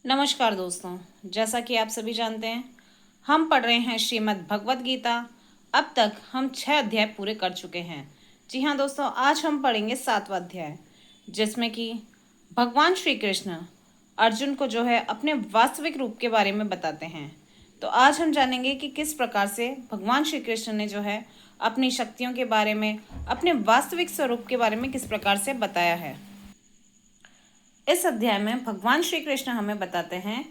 नमस्कार दोस्तों। जैसा कि आप सभी जानते हैं, हम पढ़ रहे हैं श्रीमद् भगवत गीता। अब तक हम 6 अध्याय पूरे कर चुके हैं। जी हाँ दोस्तों, आज हम पढ़ेंगे 7वां अध्याय, जिसमें कि भगवान श्री कृष्ण अर्जुन को जो है अपने वास्तविक रूप के बारे में बताते हैं। तो आज हम जानेंगे कि किस प्रकार से भगवान श्री कृष्ण ने जो है अपनी शक्तियों के बारे में, अपने वास्तविक स्वरूप के बारे में किस प्रकार से बताया है। इस अध्याय में भगवान श्री कृष्ण हमें बताते हैं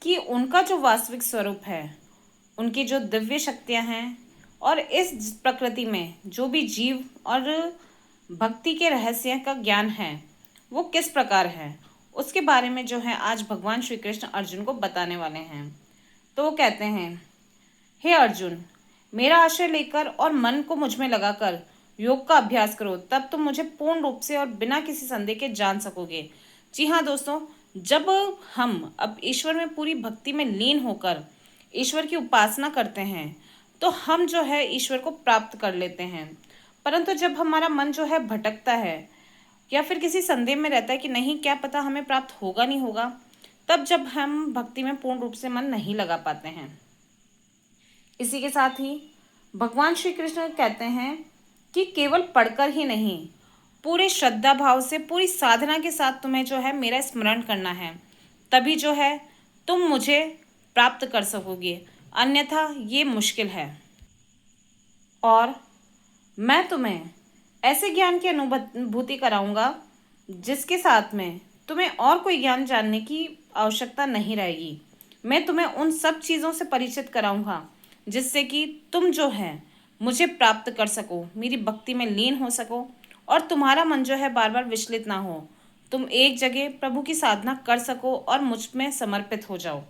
कि उनका जो वास्तविक स्वरूप है, उनकी जो दिव्य शक्तियां हैं और इस प्रकृति में जो भी जीव और भक्ति के रहस्य का ज्ञान है वो किस प्रकार है, उसके बारे में जो है आज भगवान श्री कृष्ण अर्जुन को बताने वाले हैं। तो वो कहते हैं, हे अर्जुन, मेरा आश्रय लेकर और मन को मुझ में लगाकर योग का अभ्यास करो, तब तुम मुझे पूर्ण रूप से और बिना किसी संदेह के जान सकोगे। जी हाँ दोस्तों, जब हम अब ईश्वर में पूरी भक्ति में लीन होकर ईश्वर की उपासना करते हैं तो हम जो है ईश्वर को प्राप्त कर लेते हैं। परंतु जब हमारा मन जो है भटकता है या फिर किसी संदेह में रहता है कि नहीं, क्या पता हमें प्राप्त होगा नहीं होगा, तब जब हम भक्ति में पूर्ण रूप से मन नहीं लगा पाते हैं। इसी के साथ ही भगवान श्री कृष्ण कहते हैं कि केवल पढ़कर ही नहीं, पूरे श्रद्धा भाव से पूरी साधना के साथ तुम्हें जो है मेरा स्मरण करना है, तभी जो है तुम मुझे प्राप्त कर सकोगे, अन्यथा ये मुश्किल है। और मैं तुम्हें ऐसे ज्ञान की अनुभूति कराऊंगा जिसके साथ में तुम्हें और कोई ज्ञान जानने की आवश्यकता नहीं रहेगी। मैं तुम्हें उन सब चीज़ों से परिचित कराऊंगा जिससे कि तुम जो है मुझे प्राप्त कर सको, मेरी भक्ति में लीन हो सको और तुम्हारा मन जो है बार बार विचलित ना हो। तुम एक जगह प्रभु की साधना कर सको और मुझ में समर्पित हो जाओ।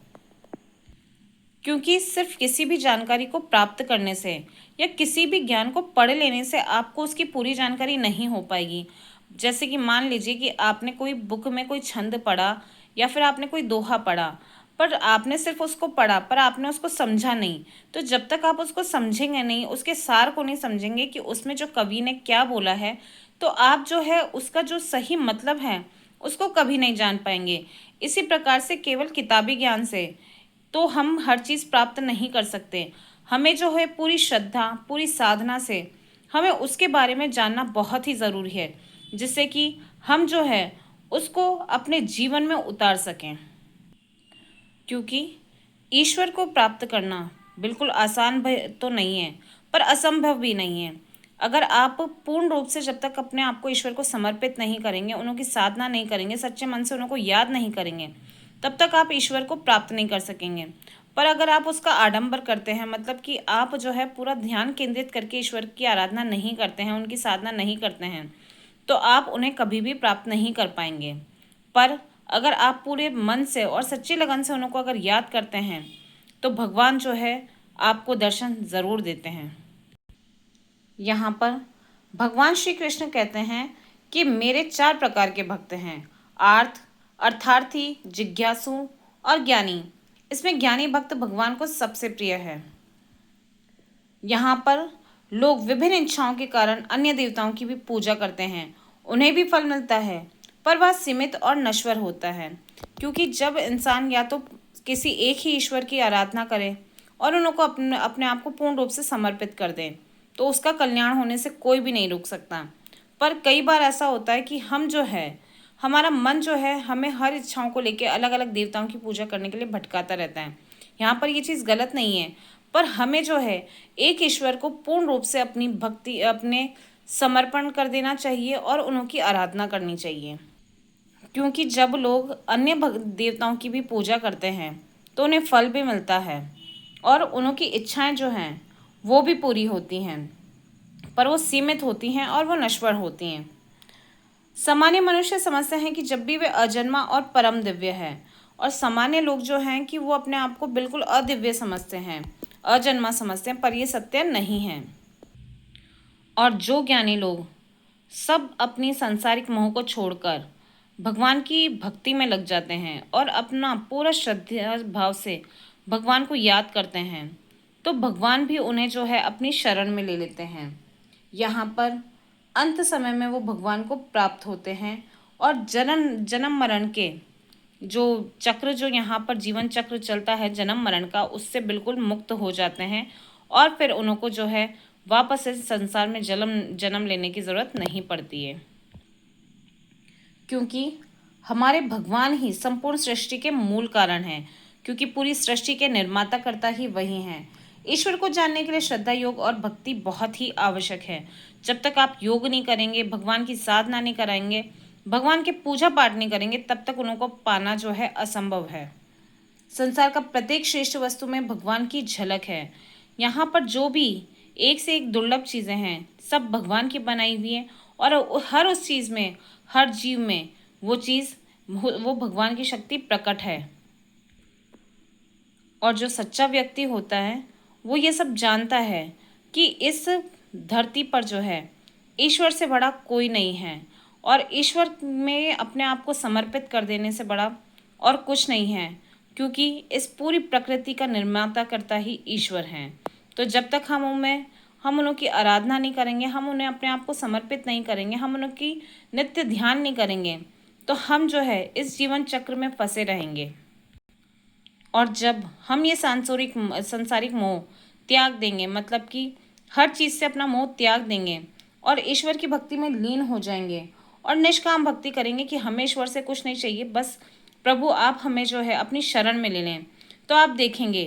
क्योंकि सिर्फ किसी भी जानकारी को प्राप्त करने से या किसी भी ज्ञान को पढ़ लेने से आपको उसकी पूरी जानकारी नहीं हो पाएगी। जैसे कि मान लीजिए कि आपने कोई बुक में कोई छंद पढ़ा या फिर आपने कोई दोहा पढ़ा, पर आपने सिर्फ उसको पढ़ा पर आपने उसको समझा नहीं। तो जब तक आप उसको समझेंगे नहीं, उसके सार को नहीं समझेंगे कि उसमें जो कवि ने क्या बोला है, तो आप जो है उसका जो सही मतलब है उसको कभी नहीं जान पाएंगे। इसी प्रकार से केवल किताबी ज्ञान से तो हम हर चीज़ प्राप्त नहीं कर सकते। हमें जो है पूरी श्रद्धा, पूरी साधना से हमें उसके बारे में जानना बहुत ही ज़रूरी है, जिससे कि हम जो है उसको अपने जीवन में उतार सकें। क्योंकि ईश्वर को प्राप्त करना बिल्कुल आसान तो नहीं है, पर असंभव भी नहीं है। अगर आप पूर्ण रूप से जब तक अपने आप को ईश्वर को समर्पित नहीं करेंगे, उनकी साधना नहीं करेंगे, सच्चे मन से उनको याद नहीं करेंगे, तब तक आप ईश्वर को प्राप्त नहीं कर सकेंगे। पर अगर आप उसका आडंबर करते हैं, मतलब कि आप जो है पूरा ध्यान केंद्रित करके ईश्वर की आराधना नहीं करते हैं, उनकी साधना नहीं करते हैं, तो आप उन्हें कभी भी प्राप्त नहीं कर पाएंगे। पर अगर आप पूरे मन से और सच्ची लगन से उनको अगर याद करते हैं तो भगवान जो है आपको दर्शन ज़रूर देते हैं। यहाँ पर भगवान श्री कृष्ण कहते हैं कि मेरे 4 प्रकार के भक्त हैं, आर्थ, अर्थार्थी, जिज्ञासु और ज्ञानी। इसमें ज्ञानी भक्त भगवान को सबसे प्रिय है। यहाँ पर लोग विभिन्न इच्छाओं के कारण अन्य देवताओं की भी पूजा करते हैं, उन्हें भी फल मिलता है, पर वह सीमित और नश्वर होता है। क्योंकि जब इंसान या तो किसी एक ही ईश्वर की आराधना करे और उनको अपने अपने आप को पूर्ण रूप से समर्पित कर दे, तो उसका कल्याण होने से कोई भी नहीं रुक सकता। पर कई बार ऐसा होता है कि हम जो है, हमारा मन जो है हमें हर इच्छाओं को लेकर अलग अलग देवताओं की पूजा करने के लिए भटकाता रहता है। यहाँ पर ये चीज़ गलत नहीं है, पर हमें जो है एक ईश्वर को पूर्ण रूप से अपनी भक्ति, अपने समर्पण कर देना चाहिए और उनकी आराधना करनी चाहिए। क्योंकि जब लोग अन्य देवताओं की भी पूजा करते हैं तो उन्हें फल भी मिलता है और उनकी इच्छाएं जो हैं वो भी पूरी होती हैं, पर वो सीमित होती हैं और वो नश्वर होती हैं। सामान्य मनुष्य समझते हैं कि जब भी वे अजन्मा और परम दिव्य है, और सामान्य लोग जो हैं कि वो अपने आप को बिल्कुल अदिव्य समझते हैं, अजन्मा समझते हैं, पर ये सत्य नहीं है। और जो ज्ञानी लोग सब अपनी सांसारिक मोह को छोड़कर भगवान की भक्ति में लग जाते हैं और अपना पूरा श्रद्धा भाव से भगवान को याद करते हैं, तो भगवान भी उन्हें जो है अपनी शरण में ले लेते हैं। यहाँ पर अंत समय में वो भगवान को प्राप्त होते हैं और जन्म जन्म मरण के जो चक्र जो यहाँ पर जीवन चक्र चलता है जन्म मरण का, उससे बिल्कुल मुक्त हो जाते हैं और फिर उनको जो है वापस इस संसार में जन्म जन्म लेने की ज़रूरत नहीं पड़ती है, क्योंकि हमारे भगवान ही संपूर्ण सृष्टि के मूल कारण हैं, क्योंकि पूरी सृष्टि के निर्माता करता ही वही हैं। ईश्वर को जानने के लिए श्रद्धा, योग और भक्ति बहुत ही आवश्यक है। जब तक आप योग नहीं करेंगे, भगवान की साधना नहीं कराएंगे, भगवान के पूजा पाठ नहीं करेंगे, तब तक उनको पाना जो है असंभव है। संसार का प्रत्येक श्रेष्ठ वस्तु में भगवान की झलक है। यहाँ पर जो भी एक से एक दुर्लभ चीज़ें हैं, सब भगवान की बनाई हुई है, और हर उस चीज़ में, हर जीव में वो चीज़, वो भगवान की शक्ति प्रकट है। और जो सच्चा व्यक्ति होता है वो ये सब जानता है कि इस धरती पर जो है ईश्वर से बड़ा कोई नहीं है, और ईश्वर में अपने आप को समर्पित कर देने से बड़ा और कुछ नहीं है, क्योंकि इस पूरी प्रकृति का निर्माता करता ही ईश्वर हैं। तो जब तक हम उनकी आराधना नहीं करेंगे, हम उन्हें अपने आप को समर्पित नहीं करेंगे, हम उनकी नित्य ध्यान नहीं करेंगे, तो हम जो है इस जीवन चक्र में फंसे रहेंगे। और जब हम ये सांसारिक मोह त्याग देंगे, मतलब कि हर चीज़ से अपना मोह त्याग देंगे और ईश्वर की भक्ति में लीन हो जाएंगे और निष्काम भक्ति करेंगे कि हमें ईश्वर से कुछ नहीं चाहिए, बस प्रभु आप हमें जो है अपनी शरण में ले लें, तो आप देखेंगे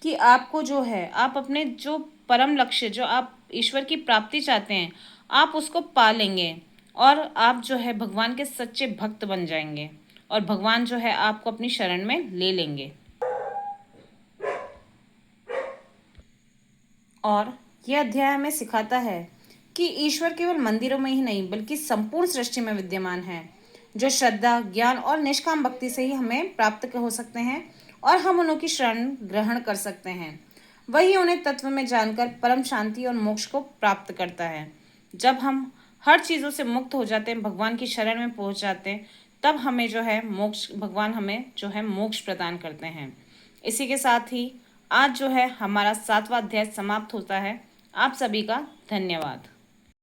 कि आपको जो है, आप अपने जो परम लक्ष्य, जो आप ईश्वर की प्राप्ति चाहते हैं, आप उसको पा लेंगे और आप जो है भगवान के सच्चे भक्त बन जाएंगे और भगवान जो है आपको अपनी शरण में ले लेंगे। और यह अध्याय हमें सिखाता है कि ईश्वर केवल मंदिरों में ही नहीं बल्कि संपूर्ण सृष्टि में विद्यमान है, जो श्रद्धा, ज्ञान और निष्काम भक्ति से ही हमें प्राप्त हो सकते हैं और हम उनकी शरण ग्रहण कर सकते हैं। वही उन्हें तत्व में जानकर परम शांति और मोक्ष को प्राप्त करता है। जब हम हर चीज़ों से मुक्त हो जाते हैं, भगवान की शरण में पहुंच जाते हैं, तब हमें जो है मोक्ष, भगवान हमें जो है मोक्ष प्रदान करते हैं। इसी के साथ ही आज जो है हमारा 7वां अध्याय समाप्त होता है। आप सभी का धन्यवाद।